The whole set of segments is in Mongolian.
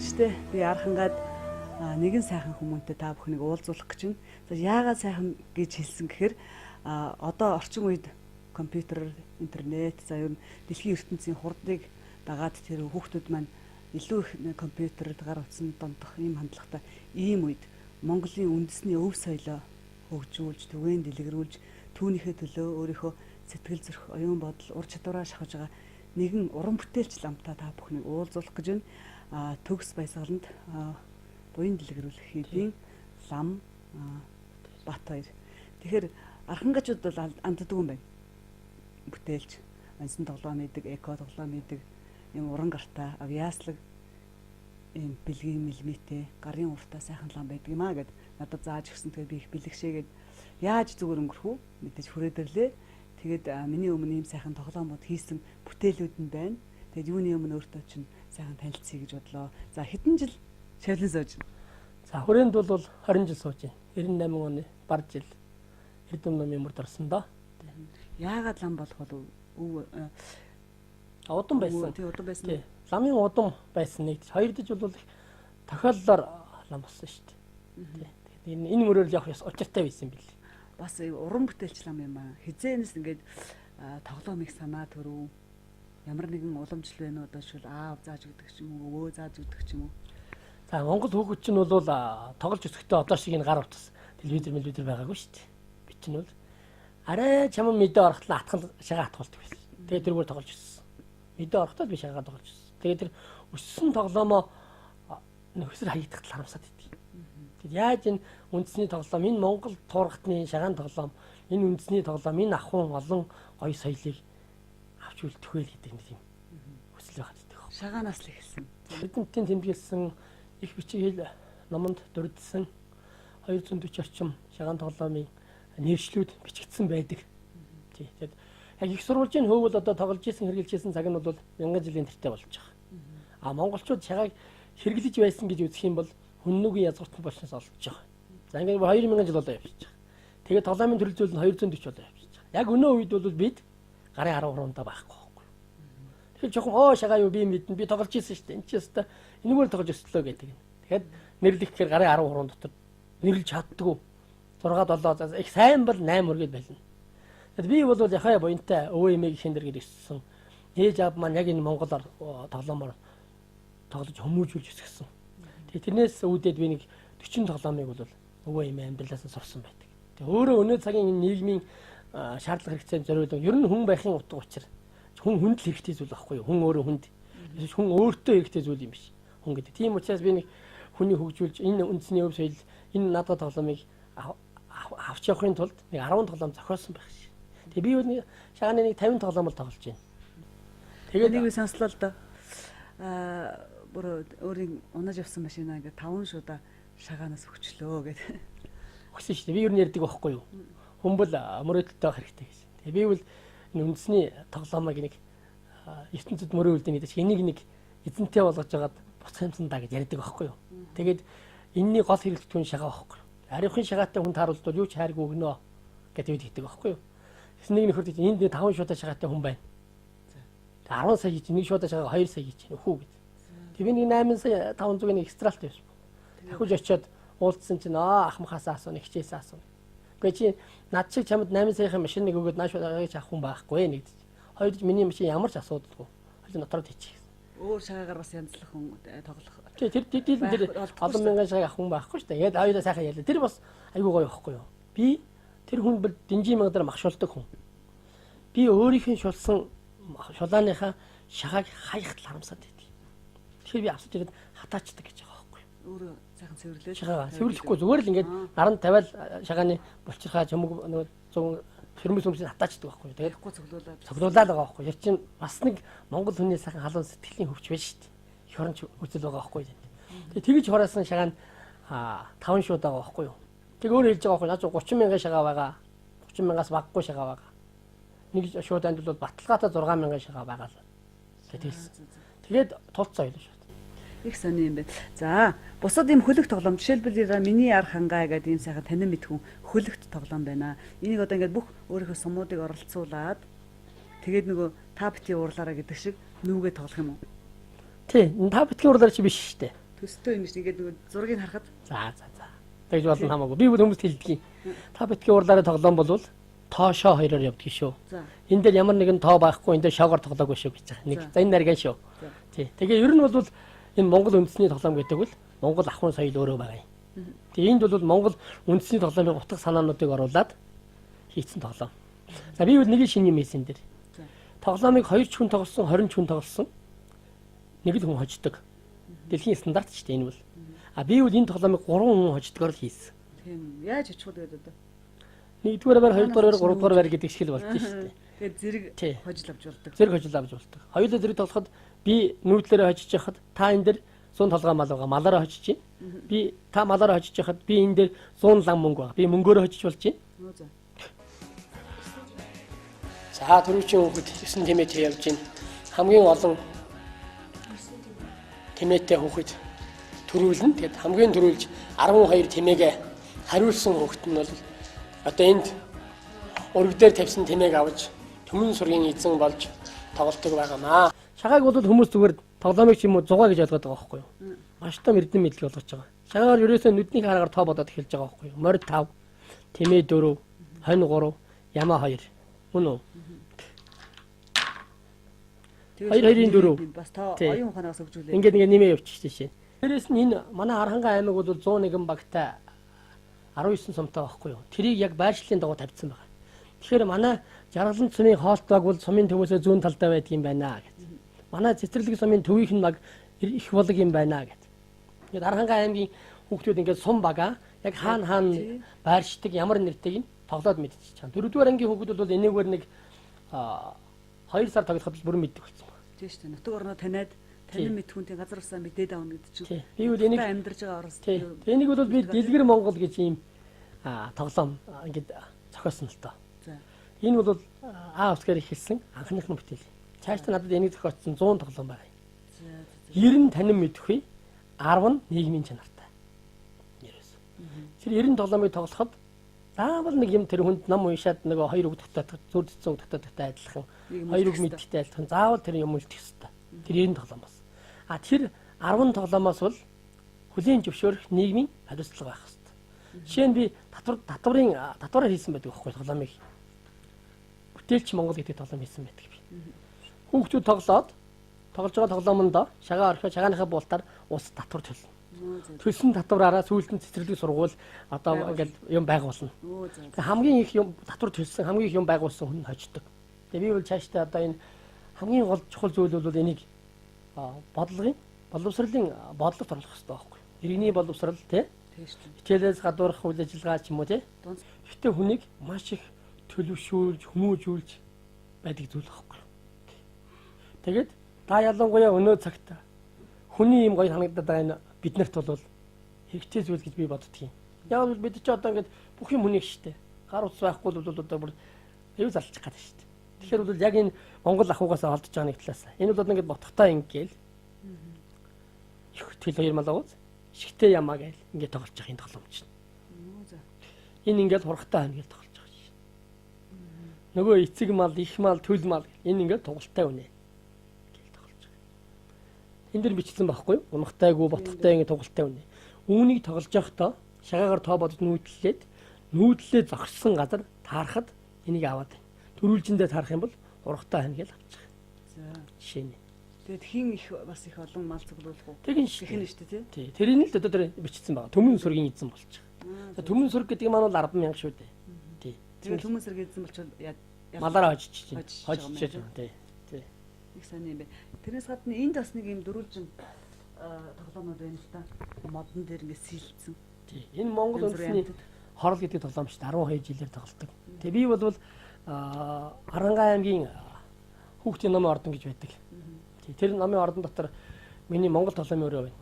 үзэгчтэй би Архангаад нэгэн сайхан хүмүүнтэй та бүхнийг уулзуулах гэж байна. За яагаад сайхан гэж хэлсэн гэхээр одоо орчин үед компьютер, интернет, за ер нь дэлхийн ертөнцийн хурдыг дагаад тэр хүүхдүүд маань илүү их компьютерд гар утсанд дондох ийм хандлагатай ийм үед Монголын үндэсний өв соёлоо хөгжүүлж, түгээн дэлгэрүүлж, түүнийхээ төлөө өөрийнхөө сэтгэл зүрх, оюун бодол, ур чадвараа шахаж байгаа нэгэн уран бүтээлч ламтаа та бүхнийг уулзуулах гэж байна. Төгс баясгаланд буян дэлгэрүүлэх хийдийн лам Бат хоёр. Тэгэхээр архангачууд бол анддаг юм байна. Бүтээлч, ансан тоглоом хийдэг, эко тоглоом хийдэг, юм уран гартай, авьяаслаг, юм бэлгийн мэлмитэй, гарын уртаа сайхан лам байдаг юм аа гэд надад зааж өгсөн. Тэгээд би их бэлгшээгээд яаж зүгээр өнгөрөх үү? Мэдээж хүрээдэрлээ. Тэгээд миний өмнө ийм сайхан тоглоомууд хийсэн бүтээлүүд нь байна. Тэгээд юуны өмнө өөртөө чинь сайхан танилцъя гэж бодлоо. За хэдэн жил шавлан сууж байна? За хүрээнд бол 20 жил сууж байна. 98 оны бар жил Эрдэм номын мөрд орсон доо. Яагаад лам болох бол удам байсан. Тий, удам байсан. Тий. Ламын удам байсан нэг. Хоёр дэж бол тохиоллоор лам болсон шүү дээ. Тий. Тэгээд энэ мөрөөр явах ёс учиртай байсан юм бэл. Бас уран бүтээлч лам юм аа. Хизээнээс ингээд тоглоомыг санаа төрөв. Ямар нэгэн уламжлал байна уу одоо шил аав зааж өгдөг ч юм уу, өвөө зааж өгдөг ч юм уу. За Монгол хүүхэд чинь бол тоглож өсөхдөө одоо шиг энэ гар утас телевизэр байгаагүй шүү дээ. Би чинь бол арай чамд мэдээ орохтол атгал шагаа атгуулдаг байсан. Тэгээд тэргээр тоглож өссөн. Мэдээ орохтол би шагаа тоглож өссөн. Тэгээд тэр өссөн тоглоомоо нөхсөр хаягдахад харамсаад идэв. Тэгэд яаж энэ үндэсний тоглоом, энэ Монгол туургатны шагаан тоглоом, энэ үндэсний тоглоом, энэ ахуйн олон гоё соёлыг авч үлдэх вэ гэдэг юм хүсэл байгаад идэв. Шагаанаас л эхэлсэн. Эрдэмтдийн тэмдэглэсэн их бичиг номонд дурдсан 240 орчим шагаан тоглоомын нэршлүүд бичигдсэн байдаг. Тий. Тэгэд яг их сурвалжийн хөвөл одоо тоглож исэн, хэрэгжилж исэн цаг нь бол 1000 жилийн тэртээ болж байгаа. Монголчууд шагааг хэрэглэж байсан гэж үзэх юм бол хүннүгийн язгууртан болсноос олж байгаа. За ингээд 2000 жил болоо явж байгаа. Тэгээд тоглоомын төрөл зүйл нь 240 болоо явж байгаа. Яг өнөө үед бол бид гарын 13-ндаа байхгүй байхгүй. Тэгэхээр жоохон шагаа юу би мэднэ. Би тоглож исэн шүү дээ. Энд чи өстө энэгээр тоглож өслөө гэдэг. Тэгэхээр нэрлэх гэхээр гарын 13 дотор нэрлж чаддгүй. 6 7 их сайн бол 8 үргээд байна. Тэгэд би бол яхаа буянтай өвөө эмээг хиндэр гэж өссөн. Ээж аав маань яг энэ Монголоор тоглоомоор тоглож хүмүүжүүлж өсгсөн. Тэгээ тэрнээс үүдээд би нэг 40 тоглоомыг бол өвөө эмээ амьдралаас нь сурсан байдаг. Тэгээ өөрөө өнөө цагийн энэ нийгмийн шаардлага хэрэгцээнд зориулсан. Ер нь хүн байхын утга учир хүн хүнд л хэрэгтэй зүйл байхгүй юу? Хүн өөрөө хүнд. Эсвэл хүн өөртөө хэрэгтэй зүйл юм биш. Хүн гэдэг. Тийм учраас би нэг хүний хөгжүүлж энэ үндэсний өв соёл энэ надад тоглоомыг авч явахын тулд нэг 10 тоглоом зохиосон байх шээ. Тэгээ би бол шагааны нэг 50 тоглоом л тоглож байна. Тэгээ нэг сонслоо л доо. Бүр өөрийн унаж явсан машинаа ингээд 5 шудаа шагаанаас өгчлөө гэдэг. Өгсөн шүү дээ. Би юу нэрдэг байхгүй юу? Хүмбэл мөрөөдөлтөй байх хэрэгтэй гэсэн. Тэгээ би бол энэ үндэсний тоглоомыг нэг ертөнцид мөрөө үлдэн гэдэг чинь энийг нэг эзэнтэй болгож жагаад буцах юмсан даа гэж ярьдаг байхгүй юу? Тэгээд энэний гол хэрэглэгдэхүүн шагаа байхгүй юу? Ариухын шагаатай хүн тааруулдвал юу ч хайрг өгнө гэдэг үед хэлдэг байхгүй юу? Тэс нэг нөхөрт энд 5 шуудаа шагаатай хүн байна. 10 сая хийж нэг шуудаа шагаа 2 сая хийж нөхөө гэж. Тэг би нэг 8 сая 500-ын экстралт байсан. Ахиж очиод уулзсан чинь ахмахаасаа асууна, хичээсээ асууна. Гэхдээ чи над шиг чамд 8 саяхан машиныг өгөөд нааш шагаач авах хүн байхгүй нэг. Хоёрд миний машин ямар ч асуудалгүй. Хоёул дотроо хийчих. Өөр шагаагаар бас янзлах хүн тоглох. Тэр олон мянган шагааг авах хүн байхгүй шүү дээ. Яг хоёулаа сайхан ялла. Тэр бас айгүй гоё байхгүй юу? Би тэр хүн бол динжи мангадаар махшуулдаг хүн. Би өөрийнхөө шулсан шулааныхаа шагааг хаяхт харамсаад байд. Тэгэхээр би авсаж ирээд хатаачдаг гэж байгаа байхгүй юу? Өөрөө сайхан цэвэрлээ. Шагаа цэвэрлэхгүй зүгээр л ингээд наранд тавиал шагааны булчирхаа чөмөг 100 фермэс өмсөж хатаачдаг байхгүй юу? Тэгээд цоглуулаад байгаа байхгүй юу? Яг чинь бас нэг монгол хүний сайхан халуун сэтгэлийн хөвч байж шүү дээ. Их оронч үзэл байгаа байхгүй юу? Тэгээд тэгж хороолсон шагаан 5 шууд байгаа байхгүй юу? Тэг өөр хэлж байгаа байхгүй юу? 30 мянган шагаа байгаа. 30 мянгаас баггүй шагаа байгаа. Нэг шууданд бол баталгаатай 6 мянган шагаа байгаа л. Тэгээд тулц соёлоо шүү. Их сони юм байна. За, бусад юм хөлөг тоглоом жишээлбэл миний архангаа гэдэг ийм сайхан танин мэдхүн хөлөгт тоглоом байна. Энийг одоо ингээд бүх өөрийнхөө сумуудыг оролцуулаад тэгээд нөгөө та битгий уурлаараа гэдэг шиг нүүгээ тоглох юм уу? Тий, та битгий уурлаар чи биш шүү дээ. Төстэй юм шиг ингээд зургийг харахад За. Тэгж болно хамаагүй. Би бол хүмүүст хэлдэг. Та битгий урлаараа тоглоом болвол тоошоо хоёроор явдаг шүү. за. Энд дээр ямар нэгэн тоо байхгүй, энэ дээр шоогоор тоглоогүй шүү гэж байгаа. Нэг За. за энэ нарийн шүү. Тий. Тэгээ ер нь бол энэ Монгол үндэсний тоглоом гэдэг бол Монгол ахуйн соёл өөрөө байгаа юм. Тэгээ энд бол Монгол үндэсний тоглоомын утга санаануудыг оруулаад хийцэн тоглоом. За би бол нэг шинэ юм хийсэн дээр. За. Тоглоомыг 2 ч хүн тоглосон, 20 ч хүн тоглосон. Нэг л хүн хождог. Дэлхийн стандарт шүү дээ энэ бол. А би бол энэ тоглоомыг 3 хүн хождгоор л хийсэн. Тийм. Яаж очиход байдаг одоо? 1-р байр, 2-р байр, 3-р байр гэдэг шиг л болчих шүү дээ. Тэгээд зэрэг Тий. хожил авч болдог. Зэрэг хожил авч болдог. Хоёулаа зэрэг тоглоход би нүүдлээрээ хожиж яхад та энэ дээр 100 толгой мал байгаа. Малаараа хожиж чинь. Би та малаараа хожиж яхад би энэ дээр 100 лам мөнгө байгаа. Би мөнгөөрөө хожиж болж чинь. Нөө за. За түрүүчийн хүүхэд 9 тэмээтэй явж байна. Хамгийн олон тэмээтэй хүүхэд төрүүлнэ. Тэгэд хамгийн төрүүлж 12 тэмээгээ хариулсан хүүхэд нь бол одоо энд ураг дээр тавьсан тэмээг авч төмөн сургийн эзэн болж тоглолтог байгаамаа. Шагааг бол хүмүүс зүгээр тоглоомыг ч юм уу 100 гэж ойлгоод байгаа байхгүй юу? Маш том эрдэм мэдлэг болгож байгаа. Шагаар ерөөсөө нүдний хараагаар тоо бодоод эхэлж байгаа байхгүй юу? Морь 5, тэмээ 4, хонь 3, ямаа 2. Мөн үү? Хоёрын дөрөв. Бас та Тий. оюун ухаанаас хөгжүүлээ. Ингээд нэмээ явчих шээ. Дээрээс нь энэ манай Аранхан аймаг бол 101 багтай 19 сумтай байхгүй юу? Тэрийг яг байршлын дагуу тавьсан байна. Тэгэхээр манай Жаргалан цумын хоолт баг бол сумын төвөөсөө зүүн талдаа байдаг юм байна гэж. Манай Цэцэрлэг сумын төвийнх нь баг их болог юм байна гэж. Ингээд Аранхан аймгийн хүүхдүүд ингээд сум бага яг хаана байршдаг ямар нэртэйг нь тоглоод мэдчихэж байгаа. 4-р ангийн хүүхдүүд бол энэгээр нэг 2 сар тоглоход бүр мэддэг болсон. Тийм шүү дээ. Нутаг орноо таниад танин мэд хүнтэй газар усаа мэдээд авна гэдэг чинь. Тий. Би бол энийг амьдарч байгаа орос. тий. Энийг бол би Дэлгэр Монгол гэж ийм тоглоом ингээд зохиосон л тоо. За. Энэ бол усгаар ихэлсэн анхных нь бүтээл. Цааш та надад энийг зохиоцсон 100 тоглоом байгаа. За. 90 танин мэдхгүй 10 нь нийгмийн чанартай. Ерөөс. Тэр 90 тоглоомыг тоглоход заавал нэг юм тэр хүнд нам уншаад нөгөө 2 үг татдаг, зүрдсэн үг татдаг адилхан. 2 үг мэддэгтэй адилхан. Заавал тэр юм үлдэх ёстой. Тэр 90 тоглоом бас. А тэр 10 тоглоомоос бол хүлийн зөвшөөрөх нийгмийн хариуцлага байх ёстой. Жишээ нь би татвараар хийсэн байдаг байхгүй тоглоомыг. Бүтээлч Монгол гэдэг тоглоом хийсэн байдаг би. Хүүхдүүд тоглож байгаа тоглоомонд шагаа орхио шагааныхаа буултаар ус татвар төлнө. Төлсөн татвараараа сүүлд нь цэцэрлэг сургууль одоо ингээд юм байгуулна. Хамгийн их юм татвар төлсөн, хамгийн их юм байгуулсан хүн хождог. Тэгээ би бол цаашдаа одоо энэ хамгийн гол чухал зүйл бол энийг боловсролын бодлогот оруулах хэрэгтэй байхгүй. Иргэний боловсрол тий. Хичээлээс гадуурх үйл ажиллагаа ч юм уу тий. Гэтэ хүнийг маш их төлөвшүүлж, хүмүүжүүлж байдаг зүйл байхгүй. Тэгээд та ялангуяа өнөө цагт хүний юм гоё санагдаад байгаа энэ биднэрт бол хэрэгтэй зүйл гэж би боддгийн. Яг л бид ч одоо ингээд бүх юм хүнийг штэ. Гар утас байхгүй бол одоо бүр аюу залчих гэдэг штэ. Тэгэхээр бол яг энэ Монгол ахуйгаас олдож байгаа нэг талаас. Энэ бол ингээд ботхтой ингээл. Их тэл хоёр мал аваад шигтэй ямаа гээл ингээд тоглож байгаа энэ тоглоом чинь. Энэ ингээд хурхтай байна гэж тоглож байгаа чинь. Нөгөө эцэг мал, их мал, төл мал энэ ингээд тугалтай үнэ. Энд дэр бичсэн байхгүй юу? Унахтайгүй, ботхтой ингэ тугалтай үнэ. Үүнийг тоглож явахдаа шагаагаар тоо бодож нүүдлээ зогссон газар таарахад энийг аваад байна. Төрүүлжиндээ таарах юм бол урахтай хань гэж авчих. За. Жишээ нь. Тэгээд хин их бас их олон мал цуглуулах уу? Тэгин шүү. Ихэнэ шүү дээ тий. Тэрийг л одоо тэр бичсэн байгаа. Төмөн сүргийн эзэн болж байгаа. Төмөн сүрг гэдэг маань бол 100000 шүү дээ. Тий. Тэгээд төмөн сүргийн эзэн болчихвол малаараа хожиж чинь. Хожиж байгаа. Тий. Их сайн юм бэ. Тэрнээс гадна энд бас нэг юм дөрвөлжин тоглоомнод байна л та. Модон дээр ингэ сэлцсэн. Тий. Энэ Монгол үндэсний хорол гэдэг тоглоом шүү дээ. 12 жилээр тоглодог. Тэгээ би бол Аранхан аймгийн хүүхдийн номын ордон гэж байдаг. Тий. Тэр номын ордон дотор миний Монгол тоглоомын өрөө байна.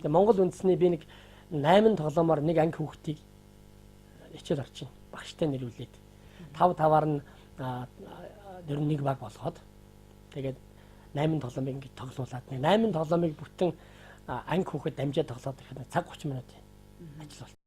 Тэгээ Монгол үндэсний би нэг 8 тоглоомоор нэг анги хүүхдийг хичээл орж байна. Багштай нэрвүүлээд 5-5-аар нь ер нь нэг баг болгоод тэгээд 8 тоглоомыг ингэж тоглуулад 8 тоглоомыг бүтэн анги хүүхэд дамжаад тоглоод ирэхэд цаг 30 минут ажил бол.